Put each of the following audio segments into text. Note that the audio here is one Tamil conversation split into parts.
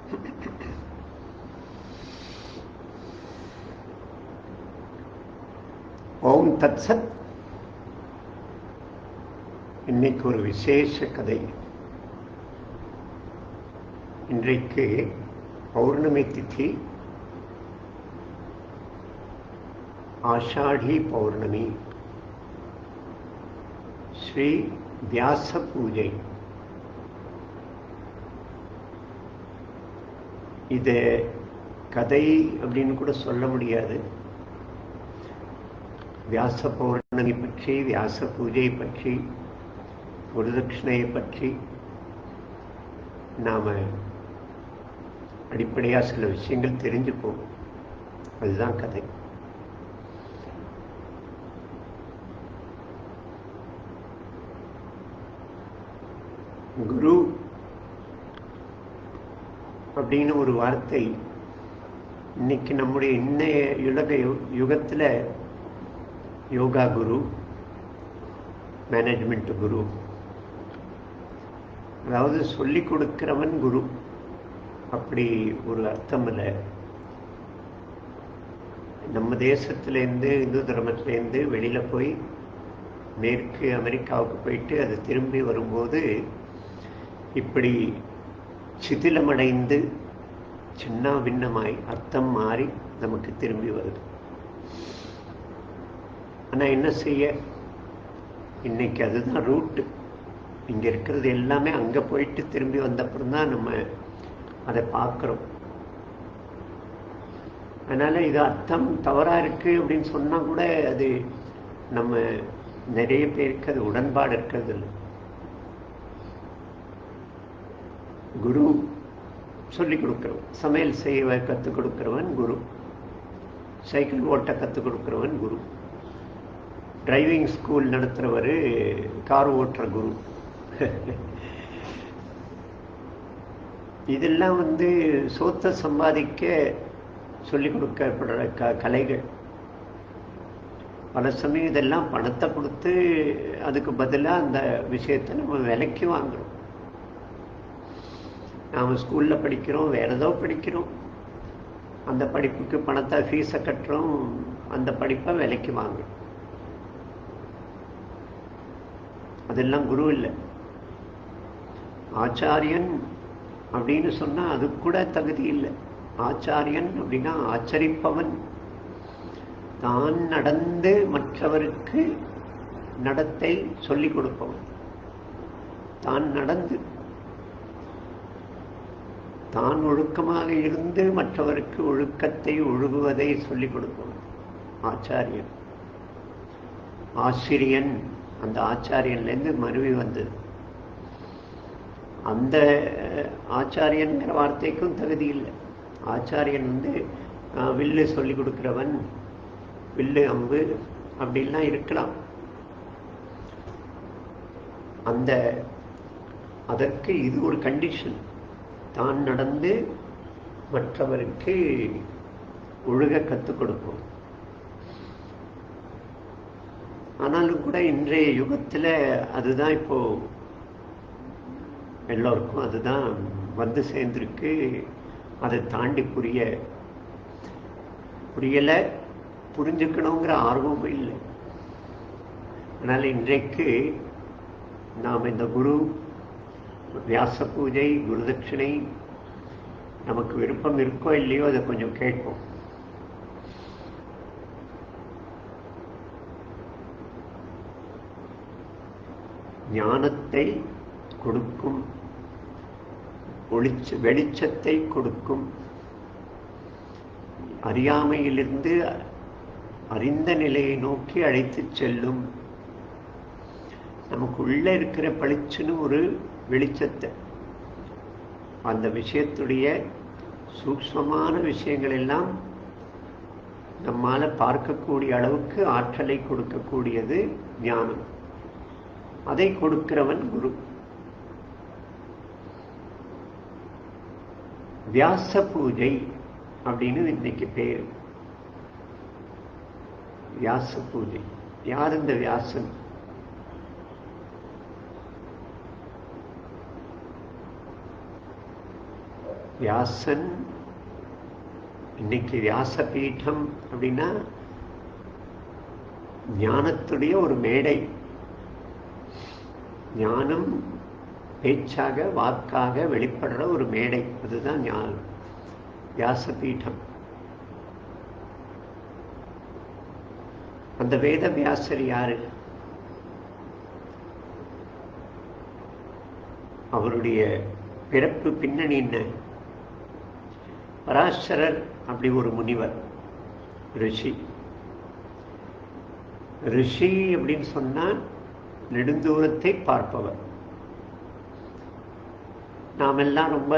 ஓம் தத் சத். இன்னைக்கு ஒரு விசேஷ கதை. இன்றைக்கு பௌர்ணமி திதி, ஆஷாடி பௌர்ணமி, ஸ்ரீ வியாச பூஜை. இதை கதை அப்படின்னு கூட சொல்ல முடியாது. வியாச பௌர்ணமி பற்றி, வியாச பூஜை பற்றி, குருதட்சிணையை பற்றி நாம் அடிப்படையாக சில விஷயங்கள் தெரிஞ்சுப்போம். அதுதான் கதை. குரு அப்படின்னு ஒரு வார்த்தை இன்னைக்கு நம்முடைய இன்னைய யுகத்தில் யோகா குரு, மேனேஜ்மெண்ட் குரு, அதாவது சொல்லி கொடுக்கிறவன் குரு, அப்படி ஒரு அர்த்தம் இல்லை. நம்ம தேசத்திலேருந்து, இந்து தர்மத்திலேருந்து வெளியில் போய் மேற்கு அமெரிக்காவுக்கு போயிட்டு அது திரும்பி வரும்போது இப்படி சிதிலமடைந்து சின்ன பின்னமாய் அர்த்தம் மாறி நமக்கு திரும்பி வருது. ஆனால் என்ன செய்ய, இன்னைக்கு அதுதான் ரூட்டு. இங்கே இருக்கிறது எல்லாமே அங்கே போயிட்டு திரும்பி வந்தப்புறம் தான் நம்ம அதை பார்க்குறோம். அதனால் இது அர்த்தம் தவறாக இருக்குது அப்படின்னு சொன்னால் கூட அது நம்ம நிறைய பேருக்கு அது உடன்பாடு இருக்கிறது இல்லை. குரு சொல்லிக் கொடுக்குறவன், சமையல் செய்ய கற்றுக் கொடுக்குறவன் குரு, சைக்கிள் ஓட்ட கற்றுக் கொடுக்குறவன் குரு, டிரைவிங் ஸ்கூல் நடத்துகிறவர் கார் ஓட்டுற குரு. இதெல்லாம் சொத்தை சம்பாதிக்க சொல்லிக் கொடுக்கப்படுற கலைகள். பல சமயம் இதெல்லாம் பணத்தை கொடுத்து அதுக்கு பதிலாக அந்த விஷயத்தை நம்ம விலைக்கு வாங்குறோம். நாம் ஸ்கூலில் படிக்கிறோம், வேற ஏதோ படிக்கிறோம், அந்த படிப்புக்கு பணத்தை ஃபீஸை கட்டுறோம், அந்த படிப்பை விலைக்கு வாங்குறோம். அதெல்லாம் குரு இல்லை. ஆச்சாரியன் அப்படின்னு சொன்னால் அது கூட தகுதி இல்லை. ஆச்சாரியன் அப்படின்னா ஆச்சரிப்பவன், தான் நடந்து மற்றவருக்கு நடத்தை சொல்லிக் கொடுப்பவன், தான் நடந்து தான் ஒழுக்கமாக இருந்து மற்றவருக்கு ஒழுக்கத்தை ஒழுகுவதை சொல்லிக் கொடுப்பவன் ஆச்சாரியன். ஆசிரியன் அந்த ஆச்சாரியன்லேருந்து மருவி வந்தது. அந்த ஆச்சாரியன்கிற வார்த்தைக்கும் தகுதி இல்லை. ஆச்சாரியன் வில்லு சொல்லி கொடுக்குறவன், வில்லு அம்பு அப்படின்லாம் இருக்கலாம். அதற்கு இது ஒரு கண்டிஷன். தான் நடந்து மற்றவருக்கு ஒழுக கற்றுக் கொடுப்போம். ஆனாலும் கூட இன்றைய யுகத்தில் அதுதான் இப்போ எல்லோருக்கும் அதுதான் சேர்ந்திருக்கு. அதை தாண்டி புரியலை, புரிஞ்சுக்கணுங்கிற ஆர்வமும் இல்லை. அதனால் இன்றைக்கு நாம் இந்த குரு, வியாச பூஜை, குருதட்சிணை நமக்கு விருப்பம் இருக்கோ இல்லையோ அதை கொஞ்சம் கேட்போம். ஞானத்தை கொடுக்கும், வெளிச்சத்தை கொடுக்கும், அறியாமையிலிருந்து அறிந்த நிலையை நோக்கி அழைத்து செல்லும், நமக்குள்ள இருக்கிற பளிச்சுன்னு ஒரு வெளிச்சத்தை, அந்த விஷயத்துடைய சூக்ஷ்மமான விஷயங்கள் எல்லாம் நம்மால பார்க்கக்கூடிய அளவுக்கு ஆற்றலை கொடுக்கக்கூடியது ஞானம். அதை கொடுக்கிறவன் குரு. வியாச பூஜை அப்படின்னு இன்னைக்கு பேர். வியாச பூஜை. யார் இந்த வியாசன்? வியாசன் இன்னைக்கு வியாசபீடம் அப்படின்னா ஞானத்துடைய ஒரு மேடை. ஞானம் பேச்சாக வாக்காக வெளிப்படுற ஒரு மேடை, அதுதான் ஞானம், வியாசபீடம். அந்த வேத வியாசர் யாரு? அவருடைய பிறப்பு பின்னணி என்ன? பராசரர் அப்படி ஒரு முனிவர், ரிஷி. ரிஷி அப்படின்னு சொன்னா நெடுந்தூரத்தை பார்ப்பவர். நாம் எல்லாம் ரொம்ப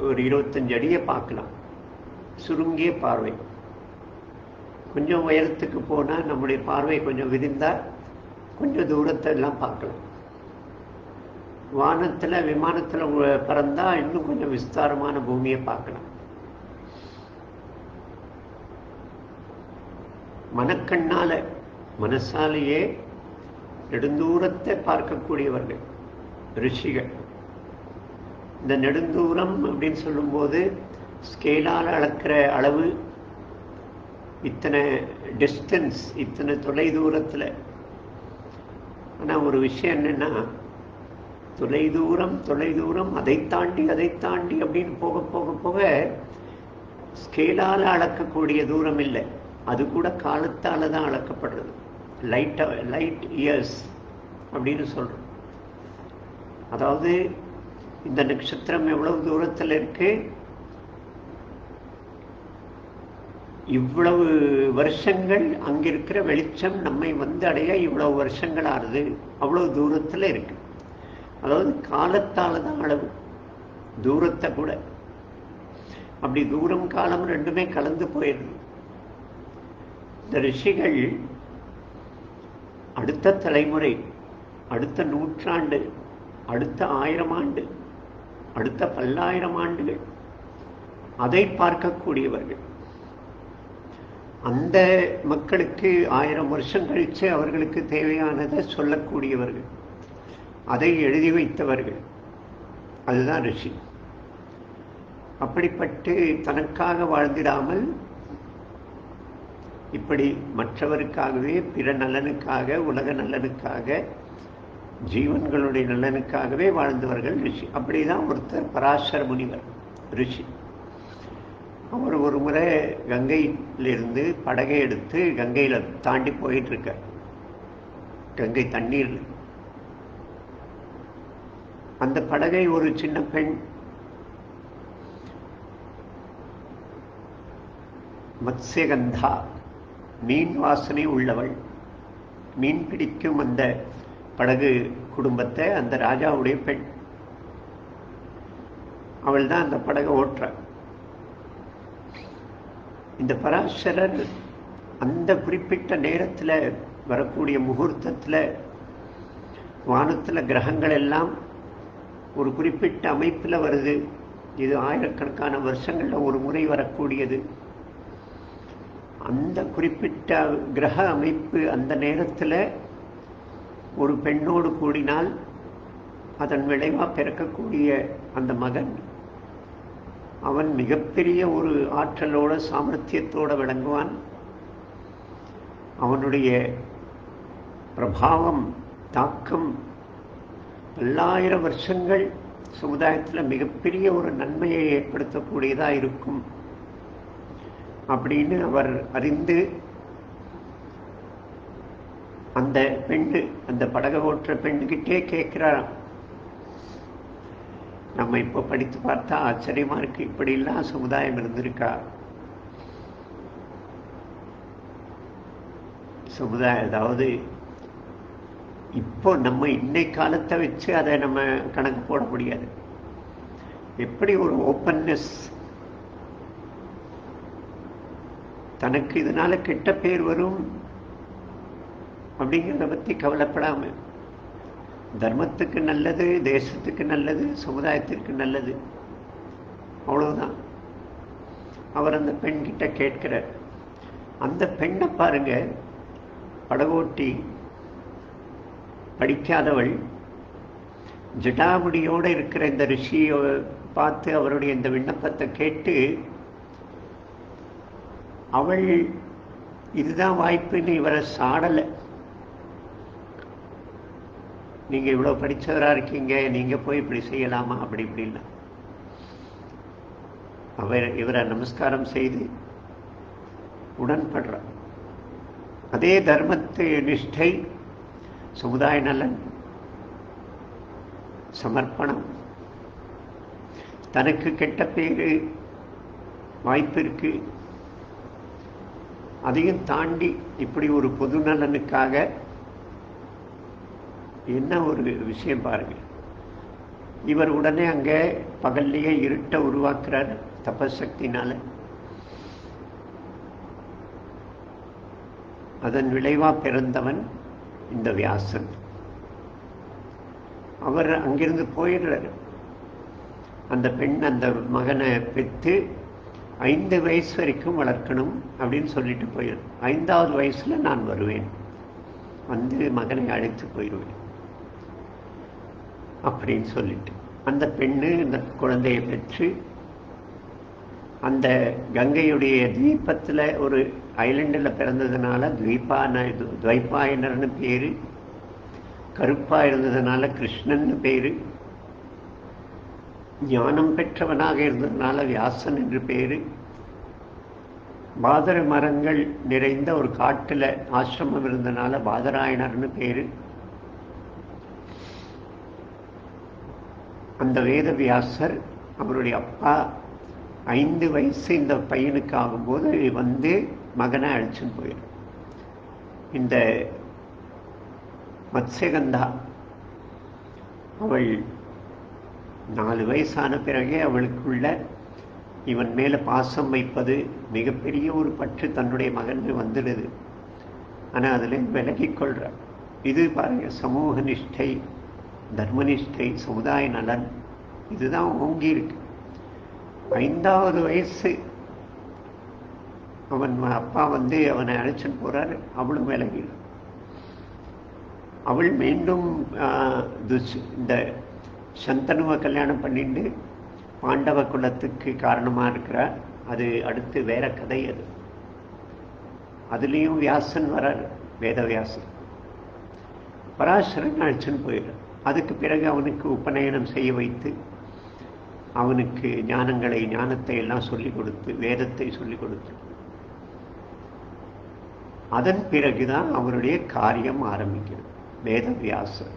ஒரு 25 அடியை பார்க்கலாம், சுருங்கிய பார்வை. கொஞ்சம் உயரத்துக்கு போனா நம்முடைய பார்வை கொஞ்சம் விரிந்தா கொஞ்சம் தூரத்தை எல்லாம் பார்க்கலாம். வானத்துல விமானத்துல பறந்தா இன்னும் கொஞ்சம் விஸ்தாரமான பூமியை பார்க்கலாம். மனக்கண்ணால மனசாலேயே நெடுந்தூரத்தை பார்க்கக்கூடியவர்கள் ரிஷிகள். இந்த நெடுந்தூரம் அப்படின்னு சொல்லும்போது ஸ்கேலால் அளக்கிற அளவு, இத்தனை டிஸ்டன்ஸ், இத்தனை தொலை தூரத்தில். ஆனால் ஒரு விஷயம் என்னன்னா, தொலைதூரம் தொலைதூரம், அதை தாண்டி அப்படின்னு போக போக போக ஸ்கேலால் அளக்கக்கூடிய தூரம் இல்லை, அது கூட காலத்தால் தான் அளக்கப்படுறது. லைட் இயர்ஸ் அப்படின்னு சொல்றோம். அதாவது இந்த நட்சத்திரம் எவ்வளவு தூரத்தில் இருக்கு, இவ்வளவு வருஷங்கள் அங்கிருக்கிற வெளிச்சம் நம்மை வந்து அடைய இவ்வளவு வருஷங்கள் ஆறுது, அவ்வளவு தூரத்தில் இருக்கு. அதாவது காலத்தால தான் அளவு, தூரத்தை கூட. அப்படி தூரம் காலம் ரெண்டுமே கலந்து போயிடுது. இந்த ரிஷிகள் அடுத்த தலைமுறை, அடுத்த நூற்றாண்டு, அடுத்த 1000 ஆண்டு, அடுத்த 10,000 ஆண்டுகள் அதை பார்க்கக்கூடியவர்கள். அந்த மக்களுக்கு 1000 வருஷம் கழிச்சு அவர்களுக்கு தேவையானதை சொல்லக்கூடியவர்கள், அதை எழுதி வைத்தவர்கள். அதுதான் ரிஷி. அப்படிப்பட்டு தனக்காக வாழ்ந்திடாமல் இப்படி மற்றவருக்காகவே, பிற நலனுக்காக, உலக நலனுக்காக, ஜீவன்களுடைய நலனுக்காகவே வாழ்ந்தவர்கள் ரிஷி. அப்படிதான் ஒருத்தர் பராசர முனிவர் ரிஷி. அவர் ஒரு முறை கங்கையிலிருந்து படகை எடுத்து கங்கையில தாண்டி போயிட்டு இருக்க, கங்கை தண்ணீர். அந்த படகை ஒரு சின்ன பெண் மத்ஸ்யகந்தா, மீன் வாசனை உள்ளவள், மீன் பிடிக்கும் அந்த படகு குடும்பத்தை, அந்த ராஜாவுடைய பெண், அவள் தான் அந்த படகை ஓட்டுற. இந்த பராசரர் அந்த குறிப்பிட்ட நேரத்தில் வரக்கூடிய முகூர்த்தத்தில் வானத்தில் கிரகங்கள் எல்லாம் ஒரு குறிப்பிட்ட அமைப்பில் வருது. இது ஆயிரக்கணக்கான வருஷங்களில் ஒரு முறை வரக்கூடியது. அந்த குறிப்பிட்ட கிரக அமைப்பு அந்த நேரத்தில் ஒரு பெண்ணோடு கூடினால் அதன் விளைவாக பிறக்கக்கூடிய அந்த மகன், அவன் மிகப்பெரிய ஒரு ஆற்றலோட சாமர்த்தியத்தோட விளங்குவான். அவனுடைய பிரபாவம், தாக்கம் 1000 வருஷங்கள் சமுதாயத்தில் மிகப்பெரிய ஒரு நன்மையை ஏற்படுத்தக்கூடியதாக இருக்கும் அப்படின்னு அவர் அறிந்து, அந்த பெண்ணு, அந்த படகை ஓட்டுற பெண்ணுகிட்டே கேட்கிறாராம். நம்ம இப்போ படித்து பார்த்தா ஆச்சரியமா இருக்கு, இப்படிலாம் சமுதாயம் இருந்திருக்கா? சமுதாயம், அதாவது இப்போ நம்ம இன்னை காலத்தை வச்சு அதை நம்ம கணக்கு போட முடியாது. எப்படி ஒரு ஓப்பன்னஸ், தனக்கு இதனால கெட்ட பேர் வரும் அப்படிங்கிறத பத்தி கவலைப்படாம, தர்மத்துக்கு நல்லது, தேசத்துக்கு நல்லது, சமுதாயத்திற்கு நல்லது, அவ்வளவுதான். அவர் அந்த பெண் கிட்ட கேட்கிறார். அந்த பெண்ணை பாருங்க, படகோட்டி, படிக்காதவள், ஜடாமுடியோடு இருக்கிற இந்த ரிஷியை பார்த்து அவருடைய இந்த விண்ணப்பத்தை கேட்டு அவள் இதுதான் வாய்ப்புன்னு இவரை சாடலை. நீங்க இவ்வளவு படிச்சவரா இருக்கீங்க, நீங்க போய் இப்படி செய்யலாமா அப்படி இப்படின்னா இவரை நமஸ்காரம் செய்து உடன்படுறார். அதே தர்மத்து நிஷ்டை, சமுதாய நலன், சமர்ப்பணம், தனக்கு கெட்ட பேரு வாய்ப்பு இருக்கு, அதையும் தாண்டி இப்படி ஒரு பொது நலனுக்காக என்ன ஒரு விஷயம் பாருங்க. இவர் உடனே அங்க பகல்லையே இருட்ட உருவாக்குறார் தபசக்தினால. அதன் விளைவா பிறந்தவன் இந்த வியாசன். அவர் அங்கிருந்து போயிடுறாரு. அந்த பெண் அந்த மகனை பெற்று 5 வயசு வரைக்கும் வளர்க்கணும் அப்படின்னு சொல்லிட்டு போயிடும். 5வது வயசுல நான் வருவேன், வந்து மகனை அழைத்து போயிடுவேன் அப்படின்னு சொல்லிட்டு அந்த பெண்ணு இந்த குழந்தையை பெற்று அந்த கங்கையுடைய தீபத்துல ஒரு ஐலண்டில் பிறந்ததுனால துவைபாயனர்னு பேரு, கருப்பா இருந்ததுனால கிருஷ்ணன் பேரு, ஞானம் பெற்றவனாக இருந்ததுனால வியாசன் என்று பேரு, பாதர மரங்கள் நிறைந்த ஒரு காட்டுல ஆசிரமம் இருந்ததுனால பாதராயணர்னு பேரு. அந்த வேத வியாசர் அவருடைய அப்பா 5 வயசு இந்த பையனுக்கு ஆகும்போது வந்து மகனை அழைச்சுன்னு போயிடும். இந்த மத்ஸ்யகந்தா அவள் 4 வயசான பிறகே அவளுக்குள்ள இவன் மேல பாசம் வைப்பது, மிகப்பெரிய ஒரு பற்று தன்னுடைய மகன் வந்துடுது. ஆனா அதுல விலகிக் கொள்ற. இது பாருங்க, சமூக நிஷ்டை, தர்மனிஷ்டை, சமுதாய நலன், இதுதான் ஓங்கி இருக்கு. 5வது வயசு அவன் அப்பா வந்து அவனை அழைச்சுன்னு போறாரு, அவளும் விலகிடு. அவள் மீண்டும் இந்த சந்தனுவை கல்யாணம் பண்ணிட்டு பாண்டவ குலத்துக்கு காரணமா இருக்கிறார். அது அடுத்து வேற கதை. அதுலேயும் வியாசன் வராரு, வேத வியாசன். பராசரன் அழைச்சுன்னு போயிடுறார். அதுக்கு பிறகு அவனுக்கு உபநயனம் செய்ய வைத்து அவனுக்கு ஞானத்தை எல்லாம் சொல்லிக் கொடுத்து, வேதத்தை சொல்லிக் கொடுத்து, அதன் பிறகுதான் அவருடைய காரியம் ஆரம்பிக்கிறது. வேத வியாசர்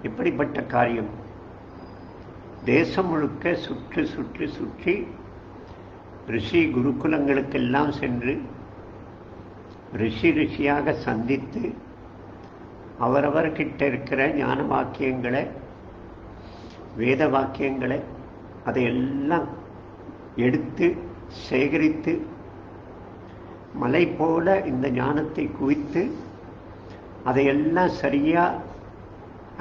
இப்படிப்பட்ட காரியம் தேசம் முழுக்க சுற்றி சுற்றி சுற்றி ரிஷி குருகுலங்களுக்கெல்லாம் சென்று ரிஷியாக சந்தித்து அவரவர்கிட்ட இருக்கிற ஞான வாக்கியங்களை, வேத வாக்கியங்களை அதையெல்லாம் எடுத்து சேகரித்து மலை போல இந்த ஞானத்தை குவித்து அதையெல்லாம் சரியா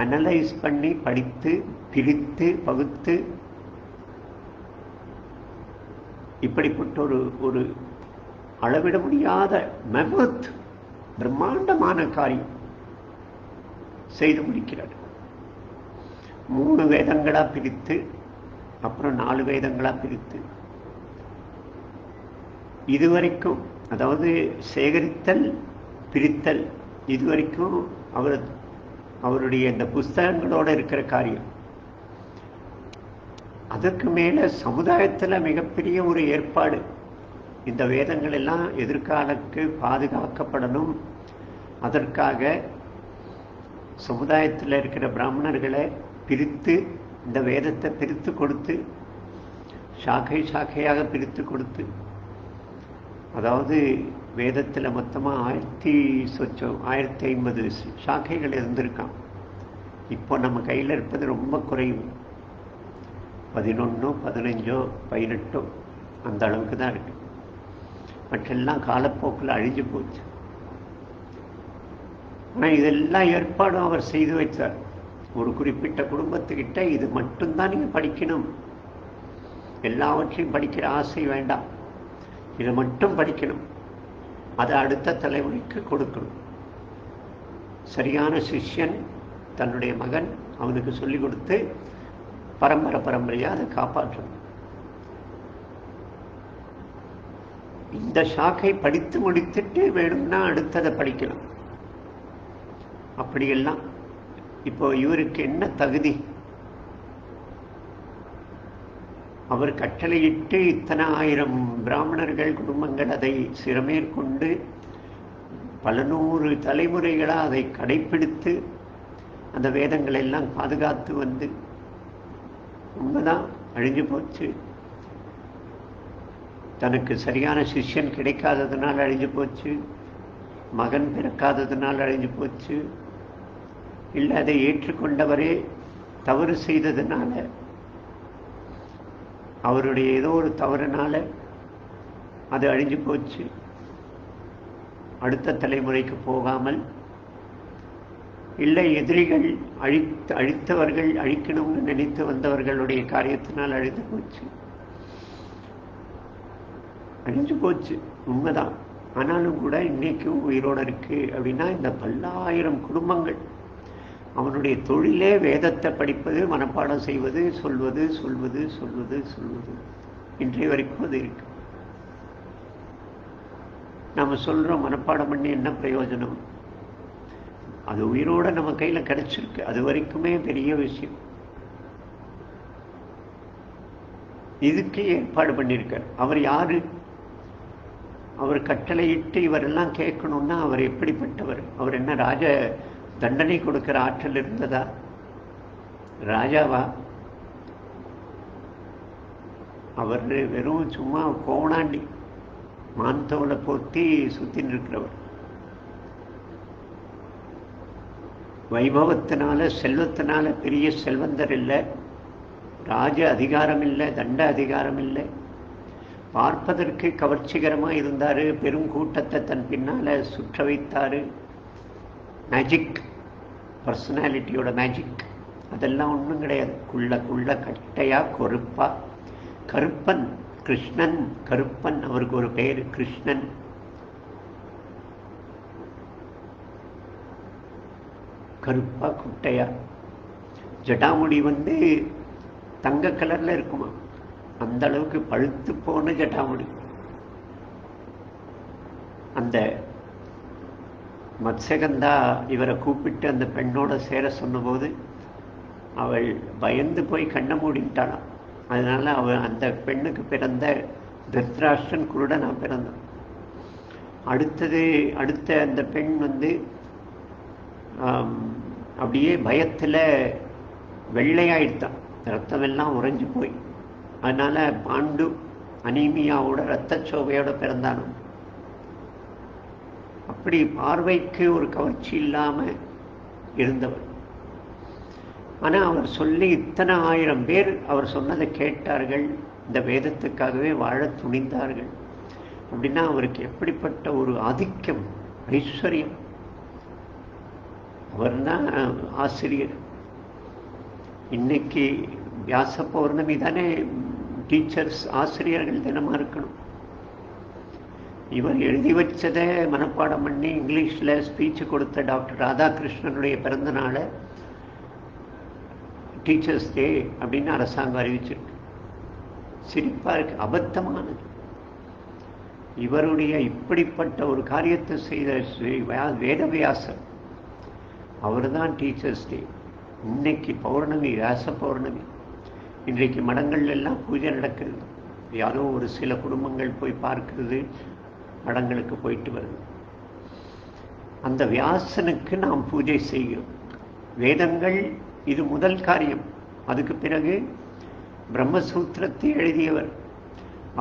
அனலைஸ் பண்ணி படித்து பிரித்து பகுத்து இப்படிப்பட்ட ஒரு அளவிட முடியாத மகத் பிரம்மாண்டமான காரியம் செய்து முடிக்கிறார். 3 வேதங்களா பிரித்து, அப்புறம் 4 வேதங்களா பிரித்து, இதுவரைக்கும் அதாவது சேகரித்தல் பிரித்தல் இதுவரைக்கும் அவருடைய இந்த புஸ்தகங்களோட இருக்கிற காரியம். அதற்கு மேல சமுதாயத்துல மிகப்பெரிய ஒரு ஏற்பாடு. இந்த வேதங்கள் எல்லாம் எதிர்காலத்துக்கு பாதுகாக்கப்படணும். அதற்காக சமுதாயத்தில் இருக்கிற பிராமணர்களை பிரித்து இந்த வேதத்தை பிரித்து கொடுத்து, சாக்கை சாக்கையாக பிரித்து கொடுத்து, அதாவது வேதத்தில் மொத்தமாக 1050 சாக்கைகள் இருந்திருக்கான். இப்போ நம்ம கையில் இருப்பது ரொம்ப குறைவு, 11 15 18 அந்த அளவுக்கு தான் இருக்கு. மற்றெல்லாம் காலப்போக்கில் அழிஞ்சு போச்சு. ஆனால் இதெல்லாம் ஏற்பாடும் அவர் செய்து வைத்தார். ஒரு குறிப்பிட்ட குடும்பத்துக்கிட்ட இது மட்டும்தான் நீங்கள் படிக்கணும், எல்லாவற்றையும் படிக்கிற ஆசை வேண்டாம், இதை மட்டும் படிக்கணும், அதை அடுத்த தலைமுறைக்கு கொடுக்கணும். சரியான சிஷ்யன் தன்னுடைய மகன் அவனுக்கு சொல்லிக் கொடுத்து பரம்பரையா அதை காப்பாற்றணும். இந்த ஷாக்கை படித்து முடித்துட்டு வேணும்னா அடுத்ததை படிக்கலாம். அப்படியெல்லாம் இப்போ இவருக்கு என்ன தகுதி? அவர் கட்டளையிட்டு இத்தனை ஆயிரம் பிராமணர்கள் குடும்பங்கள் அதை சிறமேற்கொண்டு பல நூறு தலைமுறைகளாக அதை கடைப்பிடித்து அந்த வேதங்களை எல்லாம் பாதுகாத்து வந்து உண்மைதான் அழிஞ்சு போச்சு. தனக்கு சரியான சிஷ்யன் கிடைக்காததுனால் அழிஞ்சு போச்சு, மகன் பிறக்காததுனால் அழிஞ்சு போச்சு, இல்லை அதை ஏற்றுக்கொண்டவரே தவறு செய்ததுனால, அவருடைய ஏதோ ஒரு தவறுனால அது அழிஞ்சு போச்சு. அடுத்த தலைமுறைக்கு போகாமல், இல்லை எதிரிகள் அழித்தவர்கள் அழிக்கணும்னு நினைத்து வந்தவர்களுடைய காரியத்தினால் அழிந்து போச்சு, அழிஞ்சு போச்சு உண்மைதான். ஆனாலும் கூட இன்னைக்கும் உயிரோடு இருக்கு. அப்படின்னா இந்த பல்லாயிரம் குடும்பங்கள் அவனுடைய தொழிலே வேதத்தை படிப்பது, மனப்பாடம் செய்வது, சொல்வது சொல்வது சொல்வது சொல்வது இன்றைய வரைக்கும் அது இருக்கு. நாம சொல்றோம் மனப்பாடம் பண்ணி என்ன பிரயோஜனம்? அது உயிரோட நம்ம கையில கிடைச்சிருக்கு, அது வரைக்குமே பெரிய விஷயம். இதுக்கு ஏற்பாடு பண்ணியிருக்கார். அவர் யாரு? அவர் கட்டளையிட்டு இவரெல்லாம் கேட்கணும்னா அவர் எப்படிப்பட்டவர்? அவர் என்ன ராஜ தண்டனை கொடுக்கிற ஆற்றல் இருந்ததா? ராஜாவா? அவர் வெறும் சும்மா கோவணாண்டி மான்தோலை போத்தி சுத்தின்னு இருக்கிறவர். வைபவத்தினால செல்வத்தினால பெரிய செல்வந்தர் இல்லை, ராஜ அதிகாரம் இல்லை, தண்ட அதிகாரம் இல்லை. பார்ப்பதற்கு கவர்ச்சிகரமா இருந்தாரு, பெரும் கூட்டத்தை தன் பின்னால சுற்ற வைத்தாரு. மேஜிக், பர்சனாலிட்டியோட மேஜிக் அதெல்லாம் ஒன்றும் கிடையாது. குள்ள கட்டையா கொருப்பா, கருப்பன், கிருஷ்ணன் கருப்பன், அவருக்கு ஒரு பெயர் கிருஷ்ணன். கருப்பா குட்டையா, ஜடாமுடி தங்க கலர்ல இருக்குமா, அந்த அளவுக்கு பழுத்து போன ஜடாமுடி. அந்த மத்ஸ்யகந்தா இவரை கூப்பிட்டு அந்த பெண்ணோட சேர சொன்னபோது அவள் பயந்து போய் கண்ணை மூடிட்டாளாம். அதனால அவள் அந்த பெண்ணுக்கு பிறந்த திருதராஷ்டிரன் குருடனா பிறந்தான். அடுத்த அந்த பெண் அப்படியே பயத்துல வெள்ளையாயிட்டான், ரத்தம் எல்லாம் உறைஞ்சு போய். அதனால பாண்டு அனீமியாவோட இரத்தச்சோகையோட பிறந்தானோ. அப்படி பார்வைக்கு ஒரு கவர்ச்சி இல்லாம இருந்தவர். ஆனா அவர் சொல்லி இத்தனை ஆயிரம் பேர் அவர் சொன்னதை கேட்டார்கள், இந்த வேதத்துக்காகவே வாழ துணிந்தார்கள். அப்படின்னா அவருக்கு எப்படிப்பட்ட ஒரு ஆதிக்கம், ஐஸ்வர்யம். அவர் தான் ஆசிரியர். இன்னைக்கு வியாச பௌர்ணமி தானே டீச்சர்ஸ், ஆசிரியர்கள் தினமா இருக்கணும். இவர் எழுதி வச்சதை மனப்பாடம் பண்ணி இங்கிலீஷ்ல ஸ்பீச் கொடுத்த டாக்டர் ராதாகிருஷ்ணனுடைய பிறந்த நாளை டீச்சர்ஸ் டே அப்படின்னு அரசாங்கம் அறிவிச்சிருக்கு. சிரிப்பா இருக்கு, அபத்தமானது. இவருடைய இப்படிப்பட்ட ஒரு காரியத்தை செய்த வேதவியாசர், அவர் தான் டீச்சர்ஸ் டே. இன்னைக்கு பௌர்ணமி, வியாச பௌர்ணமி. இன்றைக்கு மடங்கள்ல எல்லாம் பூஜை நடக்கிறது. யாரோ ஒரு சில குடும்பங்கள் போய் பார்க்கிறது, மடங்களுக்கு போயிட்டு வருது. அந்த வியாசனுக்கு நாம் பூஜை செய்கிறோம். வேதங்கள் இது முதல் காரியம். அதுக்கு பிறகு பிரம்மசூத்திரத்தை எழுதியவர்,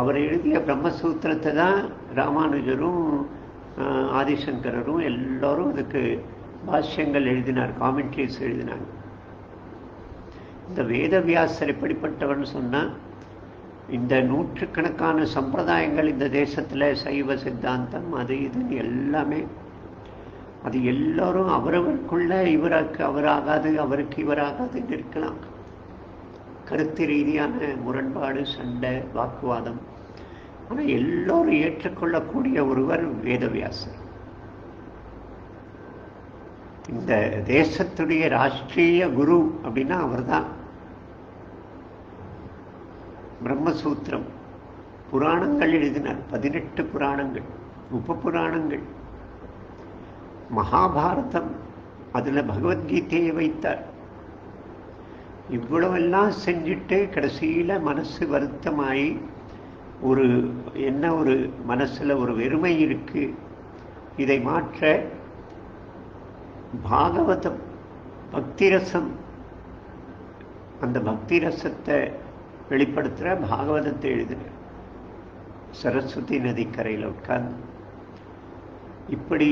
அவர் எழுதிய பிரம்மசூத்திரத்தை தான் ராமானுஜரும் ஆதிசங்கரரும் எல்லாரும் அதுக்கு பாஷ்யங்கள் எழுதினார், காமெண்ட்ரிஸ் எழுதினார். இந்த வேதவியாசர் எப்படிப்பட்டவர்னு சொன்னா, இந்த நூற்றுக்கணக்கான சம்பிரதாயங்கள் இந்த தேசத்துல சைவ சித்தாந்தம் அது இதுன்னு எல்லாமே, அது எல்லாரும் அவரவருக்குள்ள இவருக்கு அவராகாது, அவருக்கு இவராகாதுன்னு இருக்கலாம். கருத்து ரீதியான முரண்பாடு, சண்டை, வாக்குவாதம். ஆனா எல்லோரும் ஏற்றுக்கொள்ளக்கூடிய ஒருவர் வேதவியாசர். இந்த தேசத்துடைய ராஷ்டிரிய குரு அப்படின்னா அவர்தான். பிரம்மசூத்திரம் புராணங்கள் எழுதினார், 18 புராணங்கள், உப புராணங்கள், மகாபாரதம், அதுல பகவத்கீதையை வைத்தார். இவ்வளவெல்லாம் செஞ்சுட்டு கடைசியில மனசு வருத்தமாயி ஒரு என்ன ஒரு மனசுல ஒரு வெறுமை இருக்கு, இதை மாற்ற பாகவதம் பக்திரசம், அந்த பக்தி ரசத்தை வெளிப்படுத்துகிற பாகவதத்தை எழுதுற சரஸ்வதி நதிக்கரையில் உட்கார்ந்து. இப்படி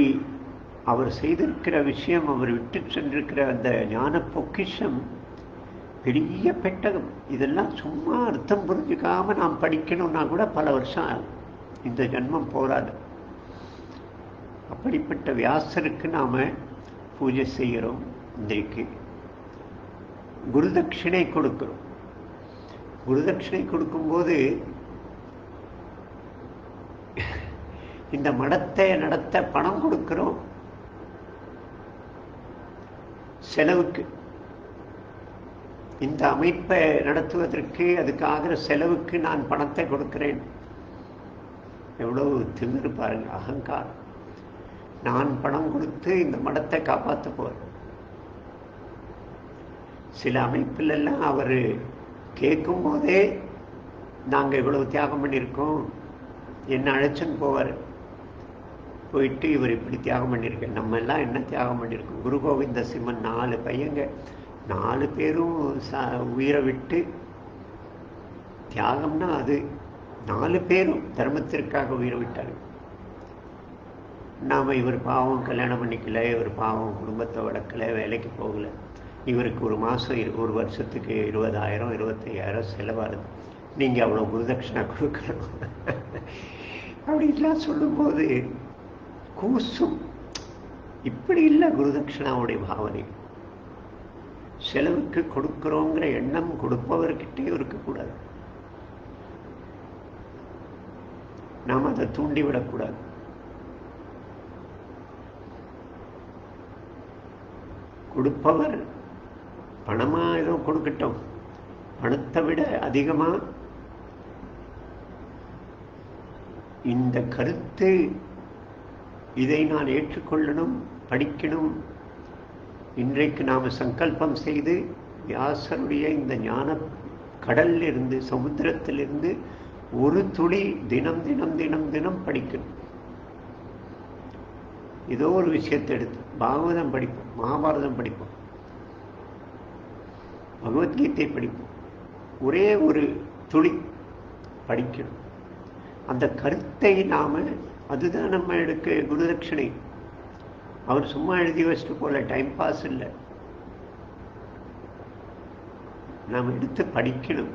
அவர் செய்திருக்கிற விஷயம், அவர் விட்டு சென்றிருக்கிற அந்த ஞான பொக்கிஷம் பெரிய பெட்டகம். இதெல்லாம் சும்மா அர்த்தம் புரிஞ்சுக்காம நாம் படிக்கணும்னா கூட பல வருஷம் ஆகும், இந்த ஜன்மம் போராது. அப்படிப்பட்ட வியாசருக்கு நாம பூஜை செய்கிறோம். இன்றைக்கு குருதட்சிணை கொடுக்கிறோம். குருதட்சிணை கொடுக்கும்போது இந்த மடத்தை நடத்த பணம் கொடுக்கிறோம், செலவுக்கு, இந்த அமைப்பை நடத்துவதற்கு அதுக்கு ஆகிற செலவுக்கு நான் பணத்தை கொடுக்கிறேன். எவ்வளவு திமிரு பாருங்க, அகங்காரம். நான் பணம் கொடுத்து இந்த மடத்தை காப்பாற்ற போறேன். சில அமைப்பிலெல்லாம் அவர் கேட்கும் போதே நாங்கள் இவ்வளவு தியாகம் பண்ணியிருக்கோம், என்ன அழைச்சுன்னு போவார். போயிட்டு இவர் இப்படி தியாகம் பண்ணியிருக்கேன், நம்ம எல்லாம் என்ன தியாகம் பண்ணியிருக்கோம். குரு கோவிந்த சிம்மன் 4 பையங்க, 4 பேரும் உயிரை விட்டு தியாகம்னா அது 4 பேரும் தர்மத்திற்காக உயிரை விட்டாங்க. நாம் இவர் பாவம் கல்யாணம் பண்ணிக்கல, இவர் பாவம் குடும்பத்தை வளர்க்கல, வேலைக்கு போகல, இவருக்கு ஒரு மாதம் ஒரு வருஷத்துக்கு 20,000 25,000 செலவாகுது, நீங்கள் அவ்வளோ குருதட்சிணா கொடுக்கணும் அப்படின்லாம் சொல்லும்போது கூசும். இப்படி இல்லை குருதட்சிணாவுடைய பாவனை. செலவுக்கு கொடுக்கிறோங்கிற எண்ணம் கொடுப்பவர்கிட்டே இருக்கக்கூடாது. நாம் அதை தூண்டிவிடக்கூடாது. கொடுப்பவர் பணமா ஏதோ கொடுக்கட்டும், பணத்தை விட அதிகமா இந்த கருத்து, இதை நான் ஏற்றுக்கொள்ளணும், படிக்கணும். இன்றைக்கு நாம் சங்கல்பம் செய்து வியாசருடைய இந்த ஞான கடலிலிருந்து, சமுத்திரத்திலிருந்து ஒரு துளி தினம் தினம் தினம் தினம் படிக்கணும். ஏதோ ஒரு விஷயத்தை எடுத்து பாகவதம் படிப்போம், மகாபாரதம் படிப்போம், பகவத்கீதை படிப்போம். ஒரே ஒரு துளி படிக்கணும். அந்த கருத்தை நாம, அதுதான் நம்ம எடுக்க குருதட்சிணை. அவர் சும்மா எழுதி வச்சுட்டு போல, டைம் பாஸ் இல்லை. நாம் எடுத்து படிக்கணும்.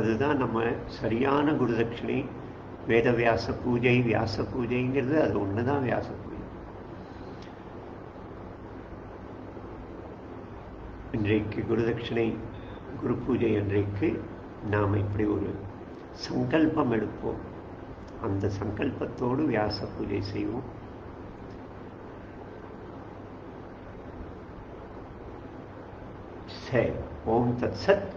அதுதான் நம்ம சரியான குருதட்சிணை. வேதவியாச பூஜை, வியாச பூஜைங்கிறது அது ஒண்ணுதான் வியாச பூஜை. இன்றைக்கு குருதட்சிணை, குரு பூஜை அன்றைக்கு நாம் இப்படி ஒரு சங்கல்பம் எடுப்போம். அந்த சங்கல்பத்தோடு வியாச பூஜை செய்வோம். சரி, ஓம் தத் சத்.